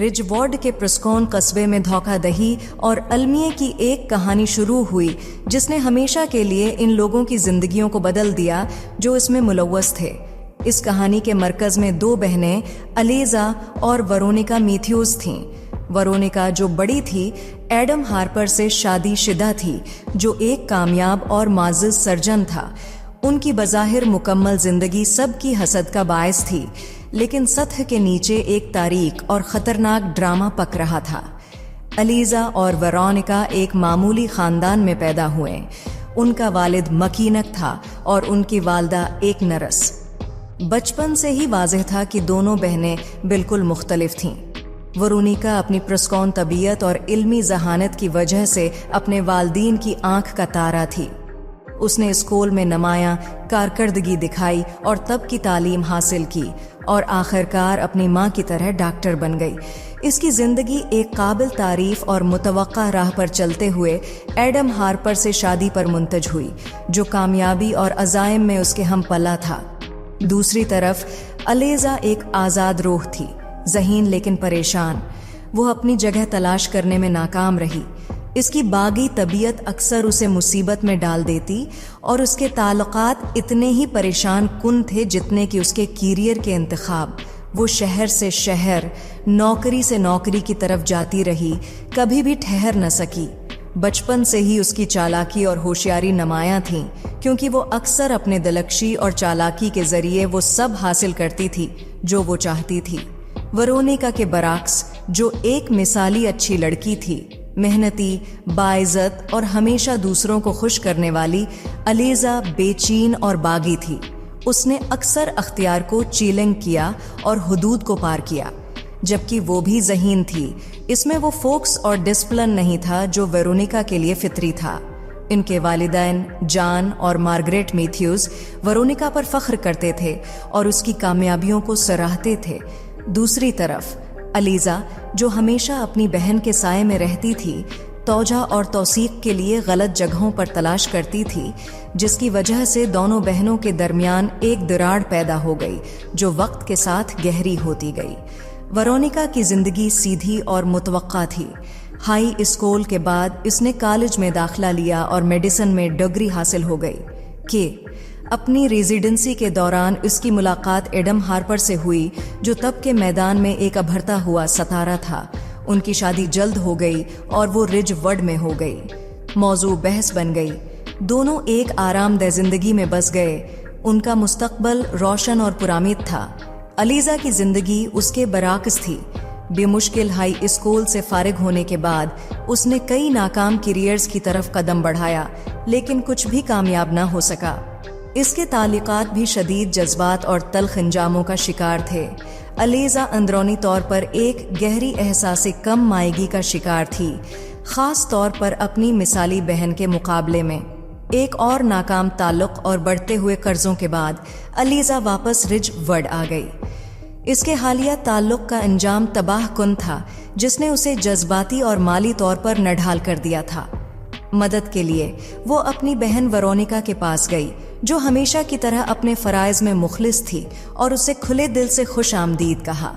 रिजवॉर्ड के प्रिस्कॉन कस्बे में धोखाधड़ी और अलमिए की एक कहानी शुरू हुई जिसने हमेशा के लिए इन लोगों की जिंदगियों को बदल दिया जो इसमें मुलव्वस थे। इस कहानी के मरकज में दो बहनें अलीजा और वेरोनिका मैथ्यूज थीं। वेरोनिका जो बड़ी थी एडम हार्पर से शादीशुदा थी जो एक कामयाब और माजिज सर्जन था। उनकी बज़ाहिर मुकम्मल जिंदगी सबकी हसद का बायस थी, लेकिन सतह के नीचे एक तारीक और ख़तरनाक ड्रामा पक रहा था। अलीजा और वेरोनिका एक मामूली ख़ानदान में पैदा हुए। उनका वालिद मकीनक था और उनकी वालदा एक नरस। बचपन से ही वाज़ेह था कि दोनों बहनें बिल्कुल मुख्तलिफ थीं। वेरोनिका अपनी प्रस्कौन तबीयत और इल्मी जहानत की वजह से अपने वालदीन की आंख का तारा थी। उसने स्कूल में नुमायां कारकर्दगी दिखाई और तब की तालीम हासिल की और आखिरकार अपनी माँ की तरह डॉक्टर बन गई। इसकी ज़िंदगी एक काबिल तारीफ और मुतवक्का राह पर चलते हुए एडम हार्पर से शादी पर मुंतज हुई, जो कामयाबी और अज़ाइम में उसके हम पला था। दूसरी तरफ अलीजा एक आज़ाद रूह थी, ज़हीन लेकिन परेशान। वो अपनी जगह तलाश करने में नाकाम रही। इसकी बागी तबीयत अक्सर उसे मुसीबत में डाल देती और उसके ताल्लुकात इतने ही परेशान कुन थे जितने कि उसके कैरियर के इंतखाब। वो शहर से शहर, नौकरी से नौकरी की तरफ जाती रही, कभी भी ठहर न सकी। बचपन से ही उसकी चालाकी और होशियारी नुमायां थीं, क्योंकि वो अक्सर अपने दिलकशी और चालाकी के जरिए वो सब हासिल करती थी जो वो चाहती थी। वेरोनिका के बरअक्स, जो एक मिसाली अच्छी लड़की थी, मेहनती, बाइज़्ज़त और हमेशा दूसरों को खुश करने वाली, अलीजा बेचैन और बागी थी। उसने अक्सर अख्तियार को चैलेंज किया और हुदूद को पार किया, जबकि वो भी ज़हीन थी। इसमें वो फोक्स और डिसिप्लिन नहीं था जो वेरोनिका के लिए फितरी था। इनके वालिदैन जॉन और मार्गरेट मैथ्यूज वेरोनिका पर फख्र करते थे और उसकी कामयाबियों को सराहते थे। दूसरी तरफ अलीजा, जो हमेशा अपनी बहन के साए में रहती थी, तौजा और तौसीक के लिए गलत जगहों पर तलाश करती थी, जिसकी वजह से दोनों बहनों के दरमियान एक दरार पैदा हो गई जो वक्त के साथ गहरी होती गई। वेरोनिका की जिंदगी सीधी और मुतवक्का थी। हाई स्कूल के बाद इसने कॉलेज में दाखिला लिया और मेडिसिन में डिग्री हासिल हो गई। कि अपनी रेजिडेंसी के दौरान इसकी मुलाकात एडम हार्पर से हुई, जो तब के मैदान में एक अभरता हुआ सितारा था। उनकी शादी जल्द हो गई और वो रिजवॉर्ड में हो गई। मौजू बहस बन गई। दोनों एक आरामदेह जिंदगी में बस गए। उनका मुस्तकबल रोशन और पुरामिद था। अलीजा की जिंदगी उसके बरअक्स थी। बेमुश्किल हाई स्कूल से फारिग होने के बाद उसने कई नाकाम करियर्स की तरफ कदम बढ़ाया, लेकिन कुछ भी कामयाब न हो सका। इसके ताल्लुकात भी शदीद जज्बात और तल्ख अंजामों का शिकार थे। अलीजा अंदरूनी तौर पर एक गहरी एहसासी कम मायगी का शिकार थी, ख़ास तौर पर अपनी मिसाली बहन के मुकाबले में। एक और नाकाम ताल्लुक और बढ़ते हुए कर्जों के बाद अलीजा वापस रिजवॉर्ड आ गई। इसके हालिया ताल्लुक का अंजाम तबाह कुन था, जिसने उसे जज्बाती और माली तौर पर नढाल कर दिया था। मदद के लिए वो अपनी बहन वेरोनिका के पास गई, जो हमेशा की तरह अपने फ़राइज़ में मुखलिस थी, और उसे खुले दिल से खुश आमदीद कहा।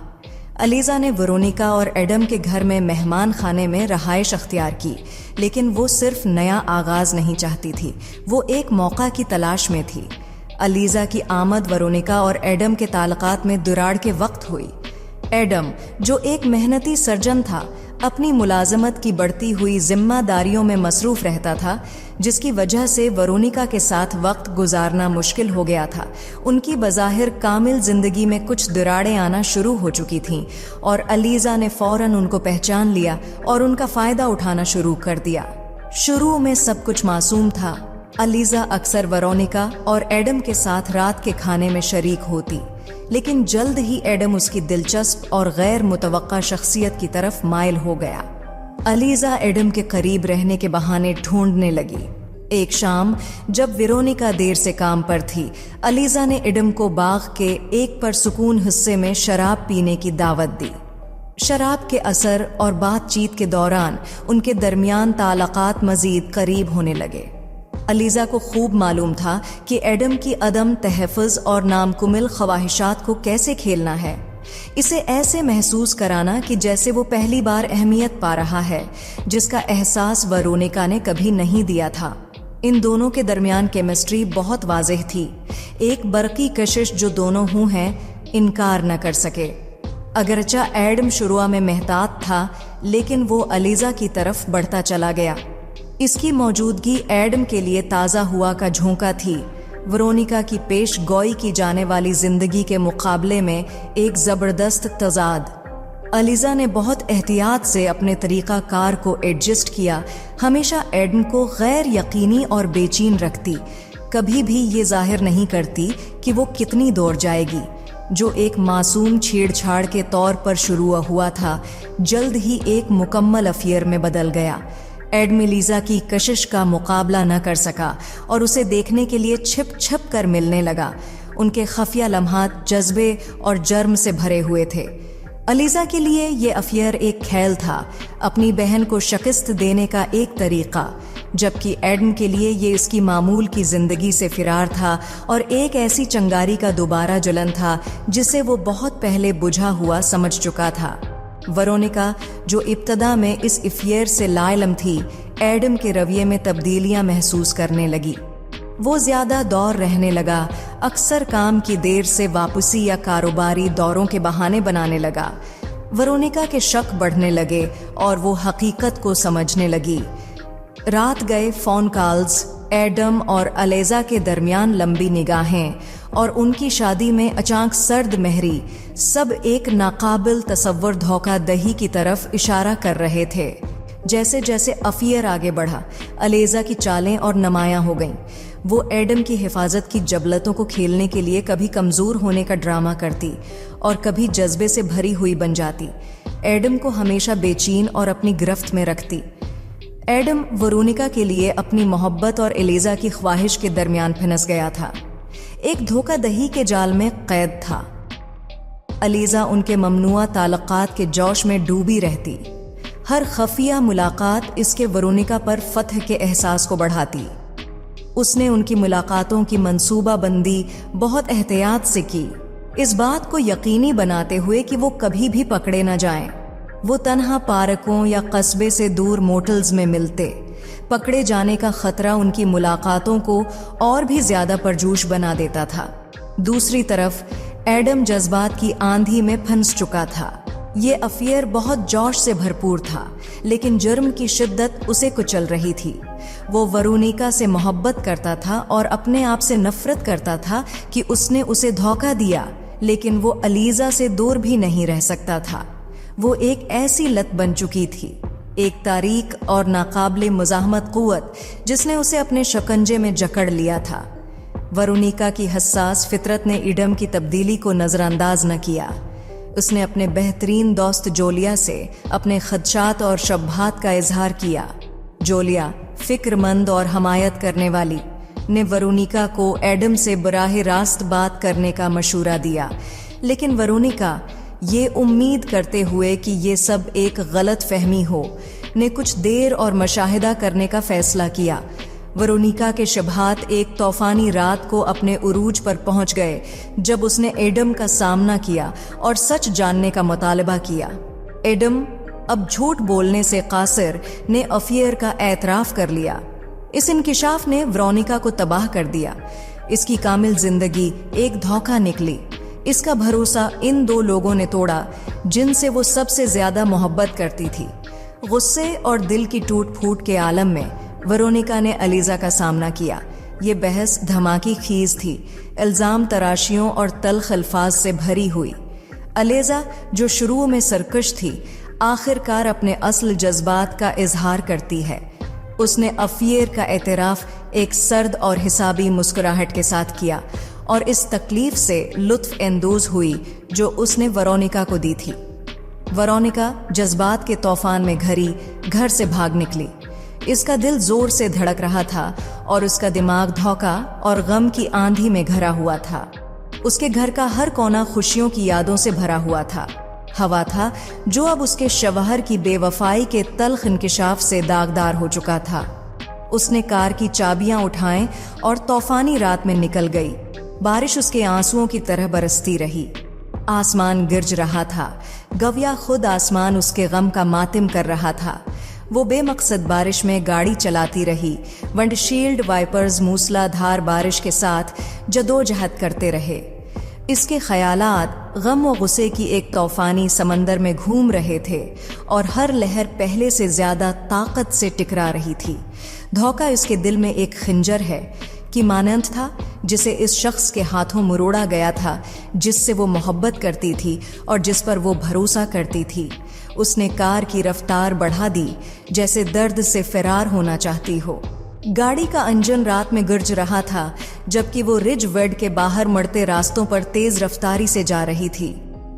अलीजा ने वेरोनिका और एडम के घर में मेहमान खाने में रहाइश अख्तियार की, लेकिन वो सिर्फ नया आगाज़ नहीं चाहती थी, वो एक मौका की तलाश में थी। अलीजा की आमद वेरोनिका और एडम के ताल्लुकात में दुराड़ के वक्त हुई। एडम, जो एक मेहनती सर्जन था, अपनी मुलाजमत की बढ़ती हुई जिम्मेदारियों में मसरूफ रहता था, जिसकी वजह से वेरोनिका के साथ वक्त गुजारना मुश्किल हो गया था। उनकी बज़ाहिर कामिल जिंदगी में कुछ दरारें आना शुरू हो चुकी थीं और अलीजा ने फौरन उनको पहचान लिया और उनका फ़ायदा उठाना शुरू कर दिया। शुरू में सब कुछ मासूम था। अलीजा अक्सर वेरोनिका और एडम के साथ रात के खाने में शरीक होती, लेकिन जल्द ही एडम उसकी दिलचस्प और गैर मुतवक्का शख्सियत की तरफ माइल हो गया। अलीजा एडम के करीब रहने के बहाने ढूंढने लगी। एक शाम जब वेरोनिका देर से काम पर थी, अलीजा ने एडम को बाग के एक परसुकून हिस्से में शराब पीने की दावत दी। शराब के असर और बातचीत के दौरान उनके दरमियान ताल्लुकात मजीद करीब होने लगे। अलीजा को खूब मालूम था कि एडम की अदम तहफ़्फ़ुज़ और नामुकम्मल ख्वाहिशात को कैसे खेलना है। اسے ایسے محسوس کرانا کہ جیسے وہ پہلی بار اہمیت پا رہا ہے، جس کا احساس ورونیکا نے کبھی نہیں دیا تھا۔ ان دونوں کے درمیان کیمسٹری بہت واضح تھی، ایک برقی کشش جو دونوں ہیں انکار نہ کر سکے۔ اگرچہ ایڈم شروع میں محتاط تھا، لیکن وہ الیزا کی طرف بڑھتا چلا گیا۔ اس کی موجودگی ایڈم کے لیے تازہ ہوا کا جھونکا تھی، ورونیکا کی پیش گوئی کی جانے والی زندگی کے مقابلے میں ایک زبردست تضاد۔ الیزا نے بہت احتیاط سے اپنے طریقہ کار کو ایڈجسٹ کیا، ہمیشہ ایڈم کو غیر یقینی اور بے چین رکھتی، کبھی بھی یہ ظاہر نہیں کرتی کہ وہ کتنی دور جائے گی۔ جو ایک معصوم چھیڑ چھاڑ کے طور پر شروع ہوا تھا، جلد ہی ایک مکمل افیئر میں بدل گیا۔ ایڈم الیزا کی کشش کا مقابلہ نہ کر سکا اور اسے دیکھنے کے لیے چھپ چھپ کر ملنے لگا۔ ان کے خفیہ لمحات جذبے اور جرم سے بھرے ہوئے تھے۔ الیزا کے لیے یہ افیئر ایک کھیل تھا، اپنی بہن کو شکست دینے کا ایک طریقہ، جبکہ ایڈم کے لیے یہ اس کی معمول کی زندگی سے فرار تھا اور ایک ایسی چنگاری کا دوبارہ جلن تھا جسے وہ بہت پہلے بجھا ہوا سمجھ چکا تھا۔ ورونیکا، جو ابتدا میں اس افیئر سے لا علم تھی، ایڈم کے رویے میں تبدیلیاں محسوس کرنے لگی۔ وہ زیادہ دور رہنے لگا، اکثر کام کی دیر سے واپسی یا کاروباری دوروں کے بہانے بنانے لگا۔ ورونیکا کے شک بڑھنے لگے اور وہ حقیقت کو سمجھنے لگی۔ رات گئے فون کالز، ایڈم اور الیزا کے درمیان لمبی نگاہیں اور ان کی شادی میں اچانک سرد مہری، سب ایک ناقابل تصور دھوکہ دہی کی طرف اشارہ کر رہے تھے۔ جیسے جیسے افیئر آگے بڑھا، الیزا کی چالیں اور نمایاں ہو گئیں۔ وہ ایڈم کی حفاظت کی جبلتوں کو کھیلنے کے لیے کبھی کمزور ہونے کا ڈرامہ کرتی اور کبھی جذبے سے بھری ہوئی بن جاتی، ایڈم کو ہمیشہ بے چین اور اپنی گرفت میں رکھتی۔ ایڈم ورونیکا کے لیے اپنی محبت اور الیزا کی خواہش کے درمیان پھنس گیا تھا، ایک دھوکہ دہی کے جال میں قید تھا۔ الیزا ان کے ممنوعہ تعلقات کے جوش میں ڈوبی رہتی، ہر خفیہ ملاقات اس کے ورونیکا پر فتح کے احساس کو بڑھاتی۔ اس نے ان کی ملاقاتوں کی منصوبہ بندی بہت احتیاط سے کی، اس بات کو یقینی بناتے ہوئے کہ وہ کبھی بھی پکڑے نہ جائیں۔ وہ تنہا پارکوں یا قصبے سے دور موٹلز میں ملتے۔ پکڑے جانے کا خطرہ ان کی ملاقاتوں کو اور بھی زیادہ پرجوش بنا دیتا تھا۔ دوسری طرف ایڈم جذبات کی آندھی میں پھنس چکا تھا۔ یہ افیئر بہت جوش سے بھرپور تھا، لیکن جرم کی شدت اسے کچل رہی تھی۔ وہ ورونیکا سے محبت کرتا تھا اور اپنے آپ سے نفرت کرتا تھا کہ اس نے اسے دھوکہ دیا، لیکن وہ الیزا سے دور بھی نہیں رہ سکتا تھا۔ وہ ایک ایسی لت بن چکی تھی، ایک تاریک اور ناقابل مزاحمت قوت جس نے اسے اپنے شکنجے میں جکڑ لیا تھا۔ ورونیکا کی حساس فطرت نے ایڈم کی تبدیلی کو نظر انداز نہ کیا۔ اس نے اپنے بہترین دوست جولیا سے اپنے خدشات اور شبہات کا اظہار کیا۔ جولیا، فکر مند اور حمایت کرنے والی، نے ورونیکا کو ایڈم سے براہ راست بات کرنے کا مشورہ دیا، لیکن ورونیکا، یہ امید کرتے ہوئے کہ یہ سب ایک غلط فہمی ہو، نے کچھ دیر اور مشاہدہ کرنے کا فیصلہ کیا۔ ورونیکا کے شبہات ایک طوفانی رات کو اپنے عروج پر پہنچ گئے جب اس نے ایڈم کا سامنا کیا اور سچ جاننے کا مطالبہ کیا۔ ایڈم، اب جھوٹ بولنے سے قاصر، نے افیئر کا اعتراف کر لیا۔ اس انکشاف نے ورونیکا کو تباہ کر دیا۔ اس کی کامل زندگی ایک دھوکہ نکلی۔ اس کا بھروسہ ان دو لوگوں نے توڑا جن سے وہ سب سے زیادہ محبت کرتی تھی۔ غصے اور دل کی ٹوٹ پھوٹ کے عالم میں ورونیکا نے الیزا کا سامنا کیا۔ یہ بحث دھماکی خیز تھی، الزام تراشیوں اور تلخ الفاظ سے بھری ہوئی۔ الیزا، جو شروع میں سرکش تھی، آخر کار اپنے اصل جذبات کا اظہار کرتی ہے۔ اس نے افیئر کا اعتراف ایک سرد اور حسابی مسکراہٹ کے ساتھ کیا اور اس تکلیف سے لطف اندوز ہوئی جو اس نے ورونیکا کو دی تھی۔ ورونیکا جذبات کے طوفان میں گھر سے بھاگ نکلی۔ اس کا دل زور سے دھڑک رہا تھا اور اس کا دماغ دھوکہ اور غم کی آندھی میں گھرا ہوا تھا۔ اس کے گھر کا ہر کونا خوشیوں کی یادوں سے بھرا ہوا تھا، ہوا تھا جو اب اس کے شوہر کی بے وفائی کے تلخ انکشاف سے داغدار ہو چکا تھا۔ اس نے کار کی چابیاں اٹھائیں اور طوفانی رات میں نکل گئی۔ بارش اس کے آنسوؤں کی طرح برستی رہی۔ आसमान गिरज रहा था, गविया खुद आसमान उसके गम का मातिम कर रहा था। वो बेमकसद बारिश में गाड़ी चलाती रही, विंडशील्ड वाइपर्स मूसलाधार बारिश के साथ जदोजहद करते रहे। इसके ख्यालात गम व गुस्से की एक तूफानी समंदर में घूम रहे थे और हर लहर पहले से ज्यादा ताकत से टकरा रही थी। धोखा इसके दिल में एक खंजर है कि मानंद था, जिसे इस शख्स के हाथों मरोड़ा गया था, जिससे वो मोहब्बत करती थी और जिस पर वो भरोसा करती थी। उसने कार की रफ्तार बढ़ा दी, जैसे दर्द से फरार होना चाहती हो। गाड़ी का इंजन रात में गरज रहा था, जबकि वो रिज वेड के बाहर मड़ते रास्तों पर तेज रफ्तारी से जा रही थी।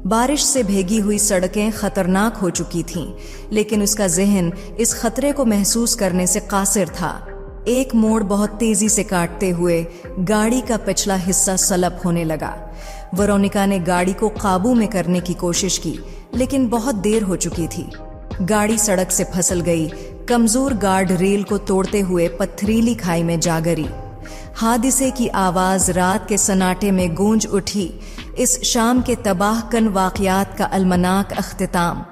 बारिश से भीगी हुई सड़कें खतरनाक हो चुकी थीं, लेकिन उसका जहन इस खतरे को महसूस करने से कासिर था। एक मोड़ बहुत तेजी से काटते हुए गाड़ी का पिछला हिस्सा सलप होने लगा। वेरोनिका ने गाड़ी को काबू में करने की कोशिश की, लेकिन बहुत देर हो चुकी थी। गाड़ी सड़क से फिसल गई, कमजोर गार्ड रेल को तोड़ते हुए पथरीली खाई में जा गिरी। हादसे की आवाज रात के सन्नाटे में गूंज उठी। इस शाम के तबाहकन वाकयात का अलमनाक अख्तिताम।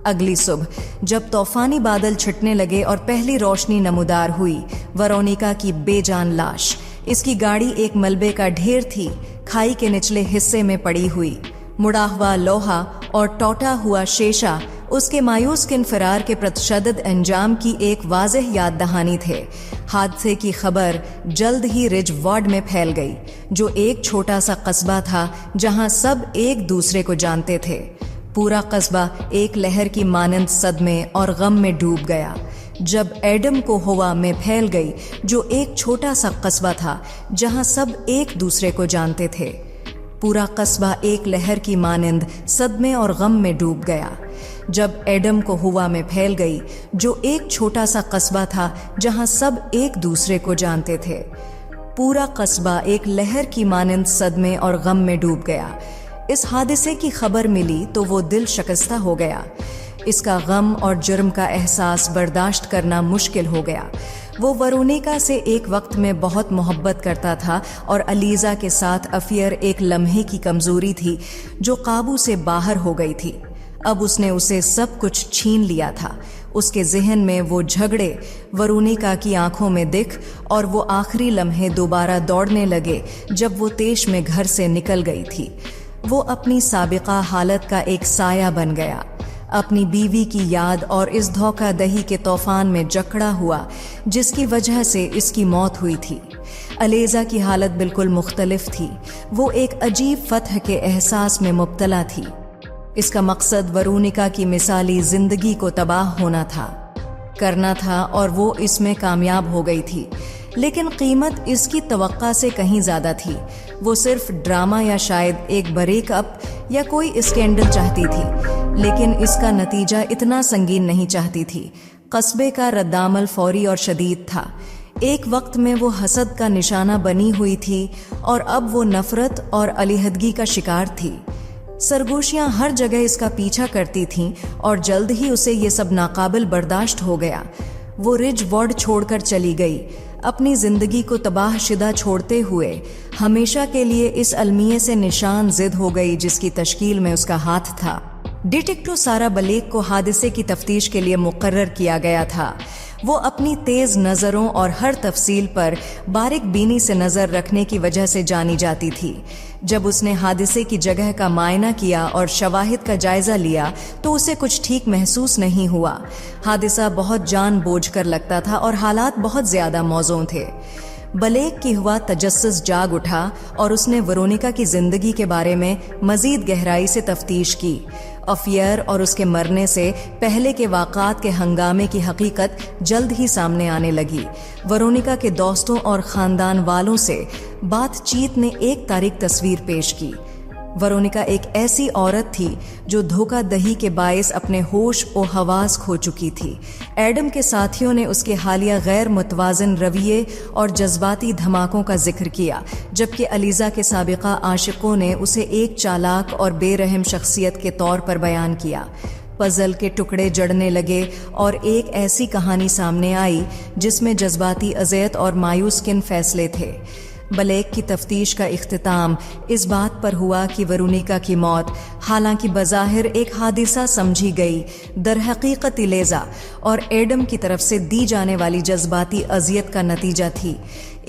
अगली सुबह जब तूफानी बादल छिटने लगे और पहली रोशनी नमूदार हुई, वेरोनिका की बेजान लाश, इसकी गाड़ी एक मलबे का ढेर थी, खाई के निचले हिस्से में पड़ी हुई। मुड़ा हुआ लोहा और टूटा हुआ शीशा उसके मायूस किन फरार के प्रतिशद्दद अंजाम की एक वाज़ेह याद दहानी थे। हादसे की खबर जल्द ही रिज वार्ड में फैल गई, जो एक छोटा सा कस्बा था जहां सब एक दूसरे को जानते थे। पूरा कस्बा एक लहर की मानंद सदमे और गम में डूब गया जब एडम को हवा में फैल गई, जो एक छोटा सा कस्बा था जहां सब एक दूसरे को जानते थे। पूरा कस्बा एक लहर की मानंद सदमे और गम में डूब गया जब एडम को हवा में फैल गई, जो एक छोटा सा कस्बा था जहां सब एक दूसरे को जानते थे। पूरा कस्बा एक लहर की मानंद सदमे और गम में डूब गया। इस हादसे की खबर मिली तो वो दिल शिकस्ता हो गया। इसका गम और जुर्म का एहसास बर्दाश्त करना मुश्किल हो गया। वो वेरोनिका से एक वक्त में बहुत मोहब्बत करता था और अलीज़ा के साथ अफेयर एक लम्हे की कमजोरी थी जो काबू से बाहर हो गई थी। अब उसने उसे सब कुछ छीन लिया था। उसके जहन में वो झगड़े, वेरोनिका की आंखों में दिख और वो आखिरी लम्हे दोबारा दौड़ने लगे जब वो तेश में घर से निकल गई थी। वो अपनी साबिका हालत का एक साया बन गया, अपनी बीवी की याद और इस धोखाधही के तूफान में जकड़ा हुआ जिसकी वजह से इसकी मौत हुई थी। अलीज़ा की हालत बिल्कुल मुख्तलिफ थी। वो एक अजीब फतह के एहसास में मुब्तला थी। इसका मकसद वेरोनिका की मिसाली जिंदगी को तबाह होना करना था और वो इसमें कामयाब हो गई थी, लेकिन कीमत इसकी तवक्का से कहीं ज्यादा थी। वो सिर्फ ड्रामा या शायद एक ब्रेकअप या कोई स्कैंडल चाहती थी, लेकिन इसका नतीजा इतना संगीन नहीं चाहती थी। कस्बे का रद्दामल फौरी और शदीद था। एक वक्त में वो हसद का निशाना बनी हुई थी और अब वो नफरत और अलहदगी का शिकार थी। सरगोशियां हर जगह इसका पीछा करती थीं और जल्द ही उसे ये सब नाकाबिल बर्दाश्त हो गया। वो रिज वार्ड छोड़कर चली गई, अपनी जिंदगी को तबाहशुदा छोड़ते हुए हमेशा के लिए इस अलमिये से निशान जिद हो गई जिसकी तश्कील में उसका हाथ था। डिटेक्टिव सारा बलेक को हादसे की तफ्तीश के लिए मुकर्रर किया गया था। वो अपनी तेज नज़रों और हर तफसील पर बारीक बीनी से नज़र रखने की वजह से जानी जाती थी। जब उसने हादसे की जगह का मायना किया और शवाहिद का जायजा लिया तो उसे कुछ ठीक महसूस नहीं हुआ। हादसा बहुत जानबूझकर लगता था और हालात बहुत ज्यादा मौजूद थे। बलेक की हुआ तजस्सुस जाग उठा और उसने वेरोनिका की जिंदगी के बारे में मजीद गहराई से तफ्तीश की। अफेयर और उसके मरने से पहले के वाक़ात के हंगामे की हकीकत जल्द ही सामने आने लगी। वेरोनिका के दोस्तों और ख़ानदान वालों से बातचीत ने एक तारीख तस्वीर पेश की। वेरोनिका एक ऐसी औरत थी जो धोखाधही के बायस अपने होश और हवास खो चुकी थी। एडम के साथियों ने उसके हालिया गैर मुतवाज़िन रवैये और जज्बाती धमाकों का जिक्र किया, जबकि अलीज़ा के साबिका आशिकों ने उसे एक चालाक और बेरहम शख्सियत के तौर पर बयान किया। पजल के टुकड़े जड़ने लगे और एक ऐसी कहानी सामने आई जिसमें जज्बाती अज़ियत और मायूस किन फैसले थे। बलेक की तफ्तीश का इख्तिताम इस बात पर हुआ कि वरुनिका की मौत हालांकि बज़ाहिर एक हादिसा समझी गई, दरहकीकत इलेज़ा और एडम की तरफ से दी जाने वाली जज्बाती अजियत का नतीजा थी।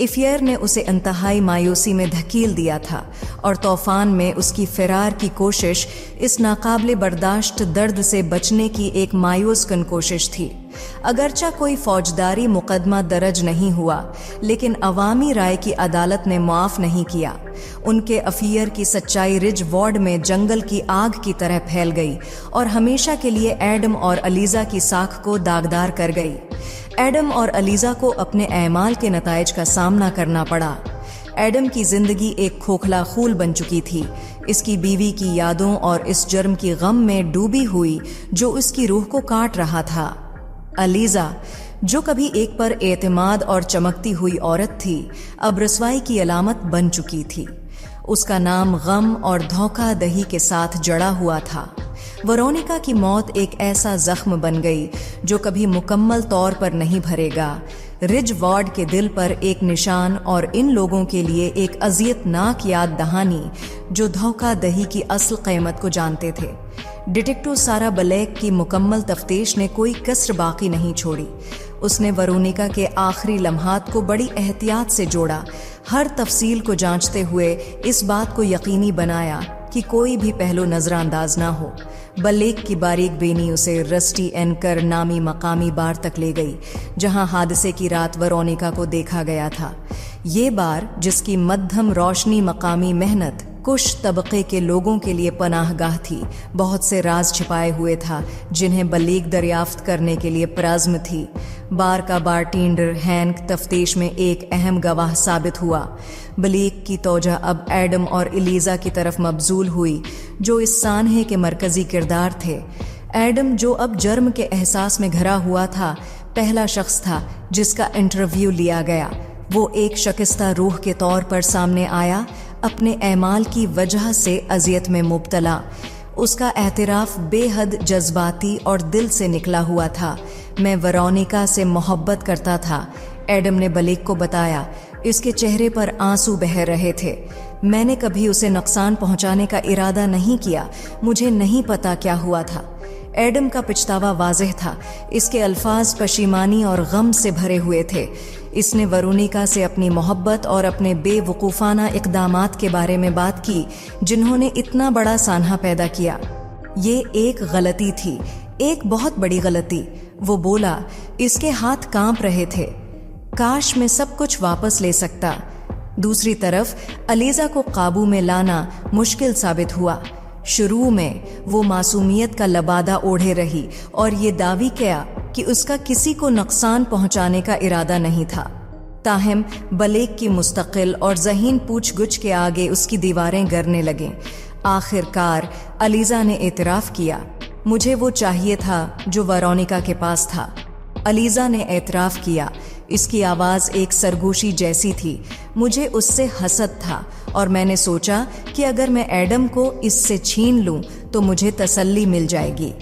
इफियर ने उसे इंतहाई मायूसी में धकेल दिया था और तूफान में उसकी फरार की कोशिश इस नाकाबिले बर्दाश्त दर्द से बचने की एक मायूस कन कोशिश थी। अगरचा कोई फौजदारी मुकदमा दर्ज नहीं हुआ, लेकिन अवामी राय की अदालत ने माफ नहीं किया। उनके अफियर की सच्चाई रिज वार्ड में जंगल की आग की तरह फैल गई और हमेशा के लिए एडम और अलीजा की साख को दागदार कर गई। एडम और अलीजा को अपने एमाल के नताइज का सामना करना पड़ा। एडम की जिंदगी एक खोखला खूल बन चुकी थी, इसकी बीवी की यादों और इस जुर्म की गम में डूबी हुई जो उसकी रूह को काट रहा था। अलीजा, जो कभी एक पर एतमाद और चमकती हुई औरत थी, अब रसवाई की अलामत बन चुकी थी। उसका नाम गम और धोखाधड़ी के साथ जड़ा हुआ था। वेरोनिका की मौत एक ऐसा जख्म बन गई जो कभी मुकम्मल तौर पर नहीं भरेगा। रिज वार्ड के दिल पर एक निशान और इन लोगों के लिए एक अजियतनाक याद दहानी जो धोखाधड़ी की असल कीमत को जानते थे। डिटेक्टिव सारा बलेक की मुकम्मल तफ्तीश ने कोई कसर बाकी नहीं छोड़ी। उसने वेरोनिका के आखिरी लम्हात को बड़ी एहतियात से जोड़ा, हर तफसील को जांचते हुए इस बात को यकीनी बनाया कि कोई भी पहलू नजरअंदाज ना हो। बलेक की बारीक बेनी उसे रस्टी एनकर नामी मकामी बार तक ले गई, जहां हादसे की रात वेरोनिका को देखा गया था। ये बार, जिसकी मध्यम रोशनी मकामी मेहनत कुछ तबके के लोगों के लिए पनाहगाह थी, बहुत से राज छिपाए हुए था जिन्हें बलीग दरियाफ्त करने के लिए प्राज़्म थी। बार का बारटेंडर हैंक तफ्तीश में एक अहम गवाह साबित हुआ। बलीग की तोजह अब एडम और एलिजा की तरफ मबजूल हुई, जो इस सानहे के मरकजी किरदार थे। एडम, जो अब जुर्म के एहसास में घरा हुआ था, पहला शख्स था जिसका इंटरव्यू लिया गया। वो एक शकिस्ता रूह के तौर पर सामने आया, अपने एमाल की वजह से अजियत में मुब्तला। उसका एतराफ़ बेहद जज्बाती और दिल से निकला हुआ था। मैं वेरोनिका से मोहब्बत करता था, एडम ने बलीग को बताया। इसके चेहरे पर आंसू बह रहे थे। मैंने कभी उसे नुकसान पहुंचाने का इरादा नहीं किया, मुझे नहीं पता क्या हुआ था। एडम का पछतावा वाज़ेह था, इसके अल्फाज पशीमानी और गम से भरे हुए थे। इसने वेरोनिका से अपनी मोहब्बत और अपने बेवकूफ़ाना इक़दामात के बारे में बात की जिन्होंने इतना बड़ा सानहा पैदा किया। ये एक गलती थी, एक बहुत बड़ी गलती, वो बोला। इसके हाथ कांप रहे थे। काश मैं सब कुछ वापस ले सकता। दूसरी तरफ अलीजा को काबू में लाना मुश्किल साबित हुआ। शुरू में वो मासूमियत का लबादा ओढ़े रही और ये दावी किया कि उसका किसी को नुकसान पहुंचाने का इरादा नहीं था। ताहम बलेक की मुस्तकिल और ज़हीन पूछगुछ के आगे उसकी दीवारें गिरने लगें। आखिरकार अलीजा ने एतराफ़ किया, मुझे वो चाहिए था जो वेरोनिका के पास था। अलीजा ने एतराफ़ किया, इसकी आवाज़ एक सरगोशी जैसी थी। मुझे उससे हसद था और मैंने सोचा कि अगर मैं एडम को इससे छीन लूं तो मुझे तसल्ली मिल जाएगी।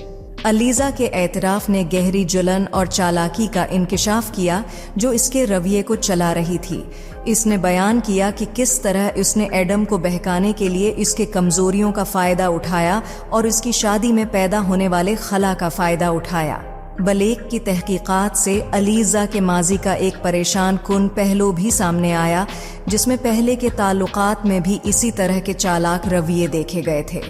अलीजा के एतराफ़ ने गहरी जलन और चालाकी का इंकिशाफ किया जो इसके रवैये को चला रही थी। इसने बयान किया कि किस तरह उसने एडम को बहकाने के लिए इसके कमज़ोरियों का फ़ायदा उठाया और इसकी शादी में पैदा होने वाले खला का फ़ायदा उठाया। बलेक की तहकीकात से अलीजा के माजी का एक परेशान कुन पहलू भी सामने आया, जिसमें पहले के ताल्लुकात में भी इसी तरह के चालाक रवैये देखे गए थे।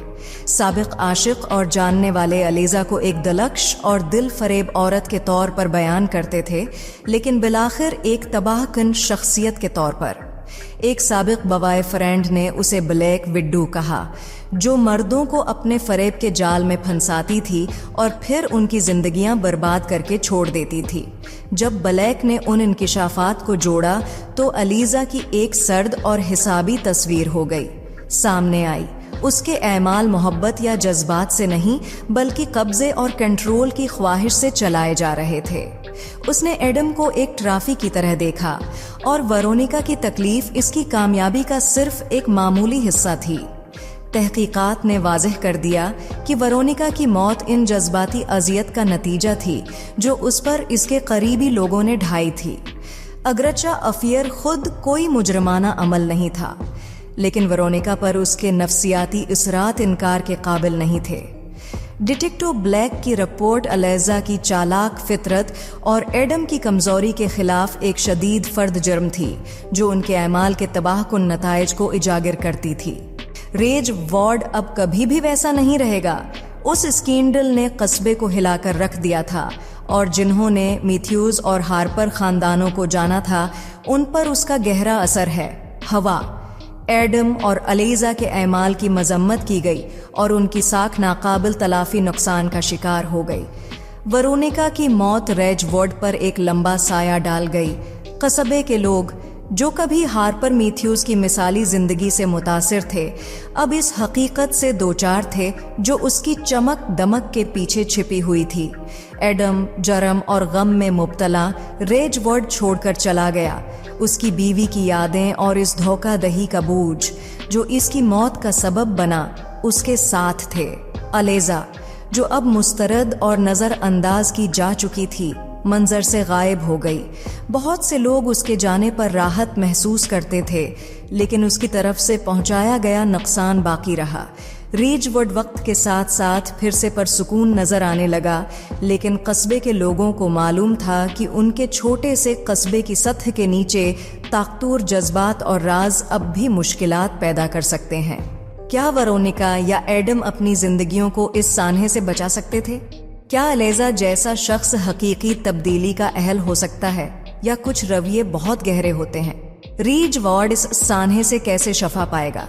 साबिक आशिक और जानने वाले अलीजा को एक दलक्श और दिल फरेब औरत के तौर पर बयान करते थे, लेकिन बिलाखिर एक तबाहकुन शख्सियत के तौर पर। एक साबिक बवाए फ्रेंड ने उसे ब्लैक विडो कहा, जो मर्दों को अपने फरेब के जाल में फंसाती थी और फिर उनकी जिंदगियां बर्बाद करके छोड़ देती थी। जब ब्लैक ने उन इंकिशाफात को जोड़ा तो अलीजा की एक सर्द और हिसाबी तस्वीर हो गई सामने आई। उसके एमाल मोहब्बत या जज्बात से नहीं बल्कि कब्जे और कंट्रोल की ख्वाहिश से चलाए जा रहे थे। उसने एडम को एक ट्रॉफी की तरह देखा और वेरोनिका की तकलीफ इसकी कामयाबी का सिर्फ एक मामूली हिस्सा थी। तहकीकात ने वाज़ेह कर दिया कि वेरोनिका की मौत इन जज्बाती अजियत का नतीजा थी जो उस पर इसके करीबी लोगों ने ढाई थी। अगरचा अफियर खुद कोई मुजरमाना अमल नहीं था, लेकिन वेरोनिका पर उसके नफ्सियाती इसरात इनकार के काबिल नहीं थे। डिटेक्टिव ब्लैक की रिपोर्ट अलेजा की चालाक फितरत और एडम की कमजोरी के खिलाफ एक शदीद फर्द जुर्म थी, जो उनके अमाल के तबाहकुन नताइज को इजागर करती थी। रेज वार्ड अब कभी भी वैसा नहीं रहेगा। उस स्कैंडल ने कस्बे को हिलाकर रख दिया था, और जिन्होंने मैथ्यूज और हार्पर खानदानों को जाना था, उन पर उसका गहरा असर है। हवा, एडम और अलेजा के अमाल की मजम्मत की गई और उनकी साख नाकाबिल तलाफी नुकसान का शिकार हो गई। वेरोनिका की मौत रेजवुड पर एक लंबा साया डाल गई। कस्बे के लोग, जो कभी हार्पर मैथ्यूज की मिसाली जिंदगी से मुतासिर थे, अब इस हकीकत से दोचार थे जो उसकी चमक दमक के पीछे छिपी हुई थी। एडम जरम और गम में मुब्तला रेजवुड छोड़कर चला गया। उसकी बीवी की यादें और इस धोखाधही का बोझ जो इसकी मौत का सबब बना, उसके साथ थे। अलेजा, जो अब मुस्तरद और नज़रअंदाज की जा चुकी थी, मंजर से गायब हो गई। बहुत से लोग उसके जाने पर राहत महसूस करते थे, लेकिन उसकी तरफ से पहुंचाया गया नुकसान बाकी रहा। रेजवुड वक्त के साथ साथ फिर से परसुकून नजर आने लगा, लेकिन कस्बे के लोगों को मालूम था कि उनके छोटे से कस्बे की सतह के नीचे ताकतूर जज्बात और राज अब भी मुश्किलात पैदा कर सकते हैं। क्या वेरोनिका या एडम अपनी जिंदगियों को इस सान्हे से बचा सकते थे? क्या अलेजा जैसा शख्स हकीकी तब्दीली का अहल हो सकता है, या कुछ रवैये बहुत गहरे होते हैं? रेजवुड इस सान्हे से कैसे शफा पाएगा?